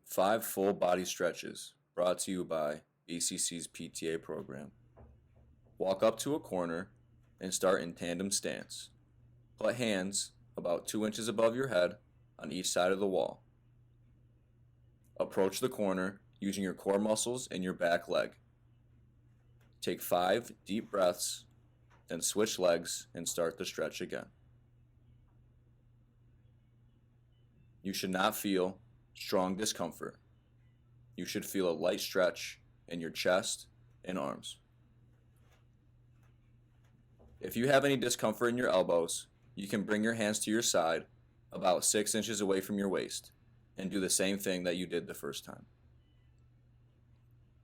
5 full body stretches brought to you by BCC's PTA program. Walk up to a corner and start in tandem stance. Put hands about 2 inches above your head on each side of the wall. Approach the corner using your core muscles and your back leg. Take 5 deep breaths, then switch legs and start the stretch again. You should not feel strong discomfort. You should feel a light stretch in your chest and arms. If you have any discomfort in your elbows, you can bring your hands to your side about 6 inches away from your waist and do the same thing that you did the first time.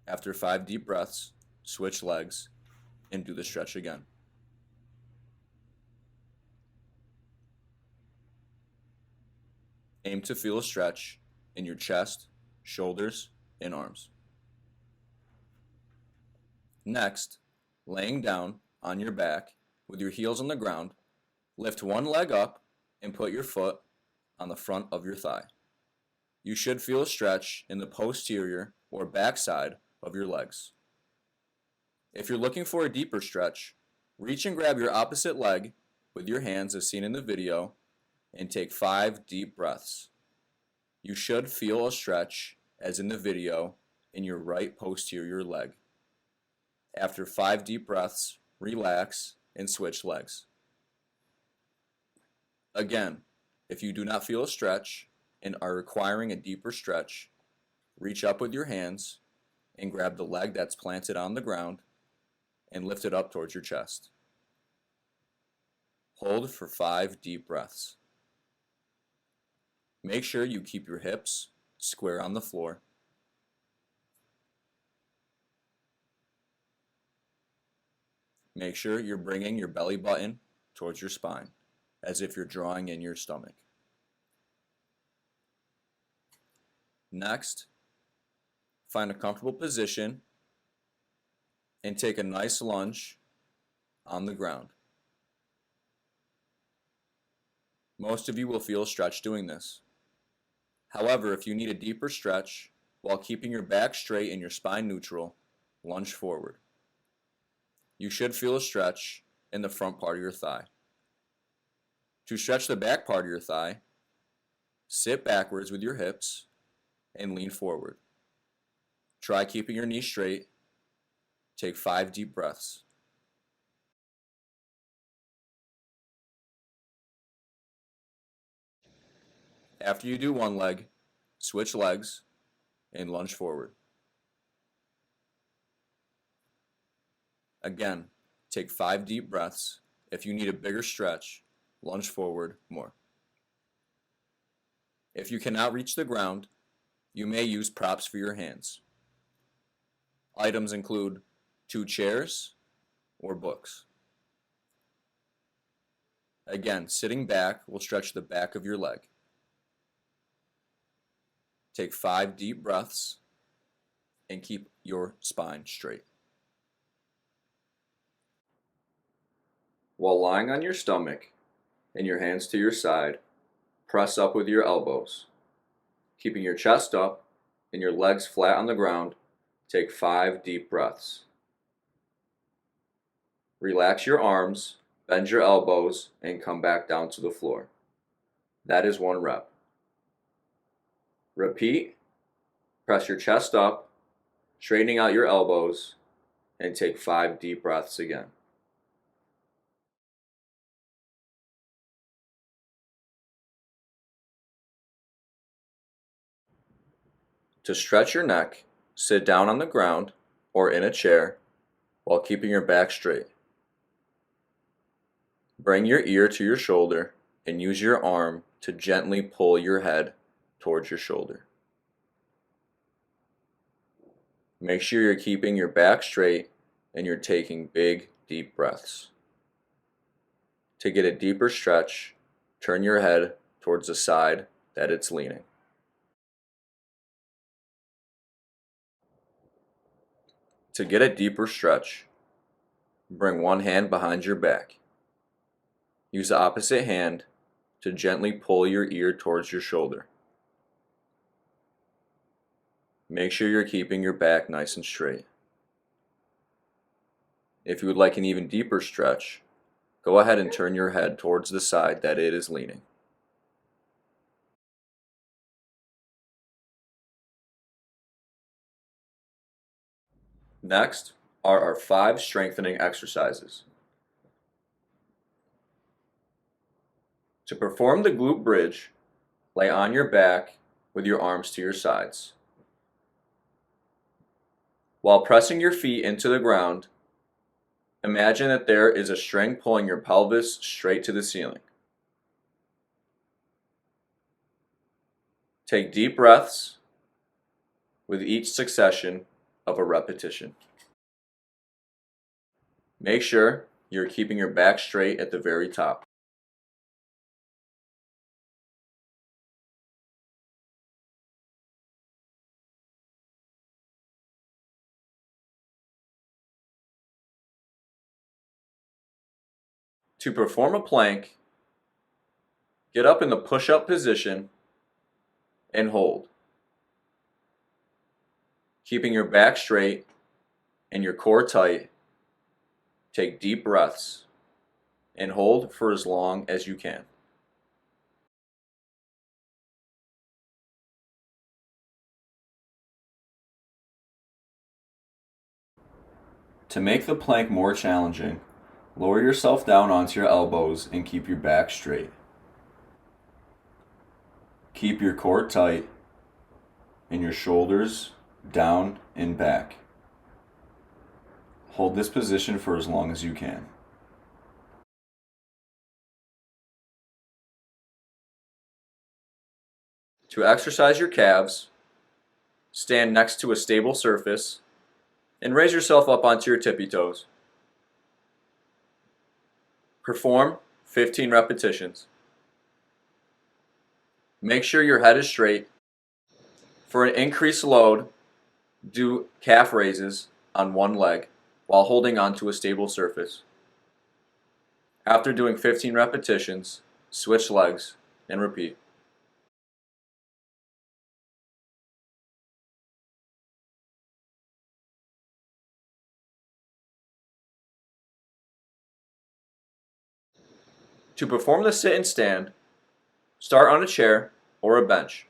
After 5 deep breaths, switch legs and do the stretch again. Aim to feel a stretch in your chest, shoulders, and arms. Next, laying down on your back with your heels on the ground, lift one leg up and put your foot on the front of your thigh. You should feel a stretch in the posterior or back side of your legs. If you're looking for a deeper stretch, reach and grab your opposite leg with your hands as seen in the video and take 5 deep breaths. You should feel a stretch, as in the video, in your right posterior leg. After 5 deep breaths, relax and switch legs. Again, if you do not feel a stretch and are requiring a deeper stretch, reach up with your hands and grab the leg that's planted on the ground and lift it up towards your chest. Hold for 5 deep breaths. Make sure you keep your hips square on the floor. Make sure you're bringing your belly button towards your spine, as if you're drawing in your stomach. Next, find a comfortable position and take a nice lunge on the ground. Most of you will feel a stretch doing this. However, if you need a deeper stretch while keeping your back straight and your spine neutral, lunge forward. You should feel a stretch in the front part of your thigh. To stretch the back part of your thigh, sit backwards with your hips and lean forward. Try keeping your knees straight. Take 5 deep breaths. After you do one leg, switch legs and lunge forward. Again, take 5 deep breaths. If you need a bigger stretch, lunge forward more. If you cannot reach the ground, you may use props for your hands. Items include 2 chairs or books. Again, sitting back will stretch the back of your leg. Take 5 deep breaths and keep your spine straight. While lying on your stomach and your hands to your side, press up with your elbows. Keeping your chest up and your legs flat on the ground, take 5 deep breaths. Relax your arms, bend your elbows, and come back down to the floor. That is 1 rep. Repeat, press your chest up, straightening out your elbows, and take 5 deep breaths again. To stretch your neck, sit down on the ground or in a chair while keeping your back straight. Bring your ear to your shoulder and use your arm to gently pull your head towards your shoulder. Make sure you're keeping your back straight and you're taking big, deep breaths. To get a deeper stretch, turn your head towards the side that it's leaning. To get a deeper stretch, bring one hand behind your back. Use the opposite hand to gently pull your ear towards your shoulder. Make sure you're keeping your back nice and straight. If you would like an even deeper stretch, go ahead and turn your head towards the side that it is leaning. Next are our 5 strengthening exercises. To perform the glute bridge, lay on your back with your arms to your sides. While pressing your feet into the ground, imagine that there is a string pulling your pelvis straight to the ceiling. Take deep breaths with each succession of a repetition. Make sure you're keeping your back straight at the very top. To perform a plank, get up in the push-up position and hold, keeping your back straight and your core tight. Take deep breaths and hold for as long as you can. To make the plank more challenging, lower yourself down onto your elbows and keep your back straight. Keep your core tight and your shoulders down and back. Hold this position for as long as you can. To exercise your calves, stand next to a stable surface and raise yourself up onto your tippy toes. Perform 15 repetitions. Make sure your head is straight. For an increased load, do calf raises on one leg while holding onto a stable surface. After doing 15 repetitions, switch legs and repeat. To perform the sit and stand, start on a chair or a bench.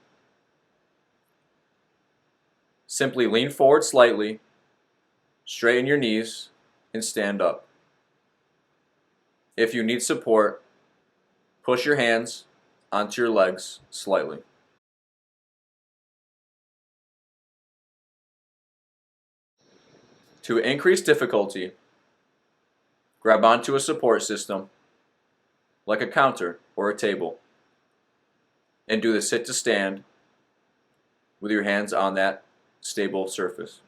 Simply lean forward slightly, straighten your knees, and stand up. If you need support, push your hands onto your legs slightly. To increase difficulty, grab onto a support system, like a counter or a table, and do the sit to stand with your hands on that stable surface.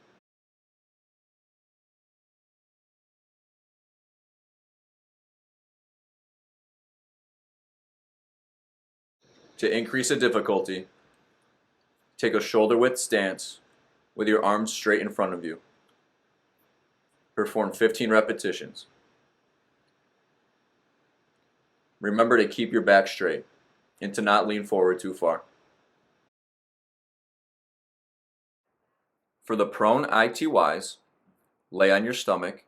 To increase the difficulty, take a shoulder width stance with your arms straight in front of you. Perform 15 repetitions. Remember to keep your back straight and to not lean forward too far. For the prone ITYs, lay on your stomach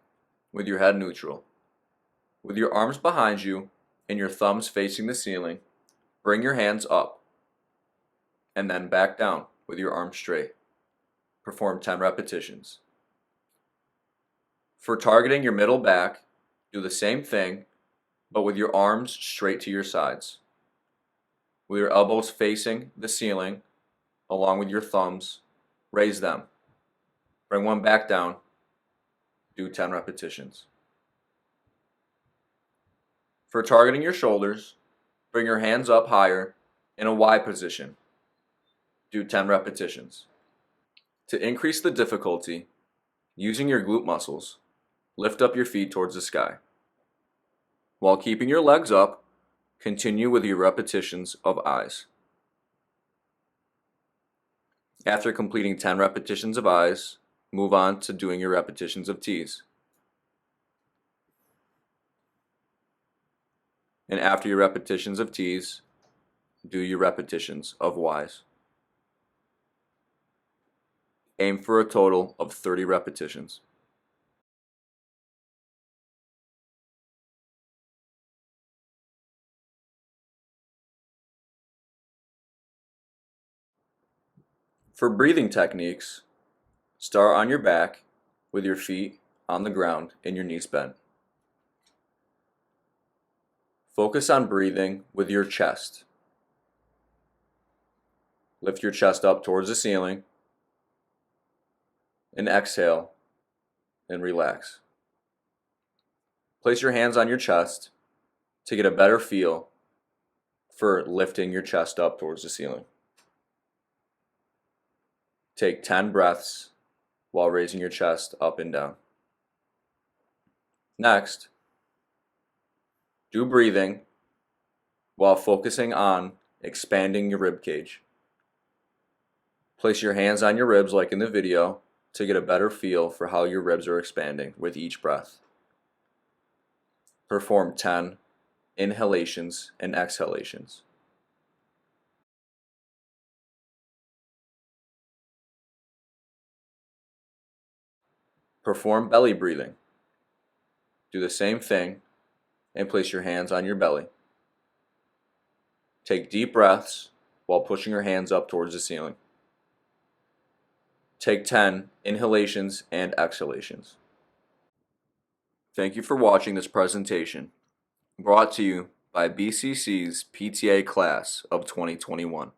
with your head neutral. With your arms behind you and your thumbs facing the ceiling, bring your hands up and then back down with your arms straight. Perform 10 repetitions. For targeting your middle back, do the same thing, but with your arms straight to your sides. With your elbows facing the ceiling, along with your thumbs, raise them. Bring one back down. Do 10 repetitions. For targeting your shoulders, bring your hands up higher in a Y position. Do 10 repetitions. To increase the difficulty, using your glute muscles, lift up your feet towards the sky. While keeping your legs up, continue with your repetitions of eyes. After completing 10 repetitions of eyes, move on to doing your repetitions of T's. And after your repetitions of T's, do your repetitions of Y's. Aim for a total of 30 repetitions. For breathing techniques, start on your back with your feet on the ground and your knees bent. Focus on breathing with your chest. Lift your chest up towards the ceiling and exhale and relax. Place your hands on your chest to get a better feel for lifting your chest up towards the ceiling. Take 10 breaths while raising your chest up and down. Next, do breathing while focusing on expanding your rib cage. Place your hands on your ribs like in the video to get a better feel for how your ribs are expanding with each breath. Perform 10 inhalations and exhalations. Perform belly breathing. Do the same thing and place your hands on your belly. Take deep breaths while pushing your hands up towards the ceiling. Take 10 inhalations and exhalations. Thank you for watching this presentation, brought to you by BCC's PTA class of 2021.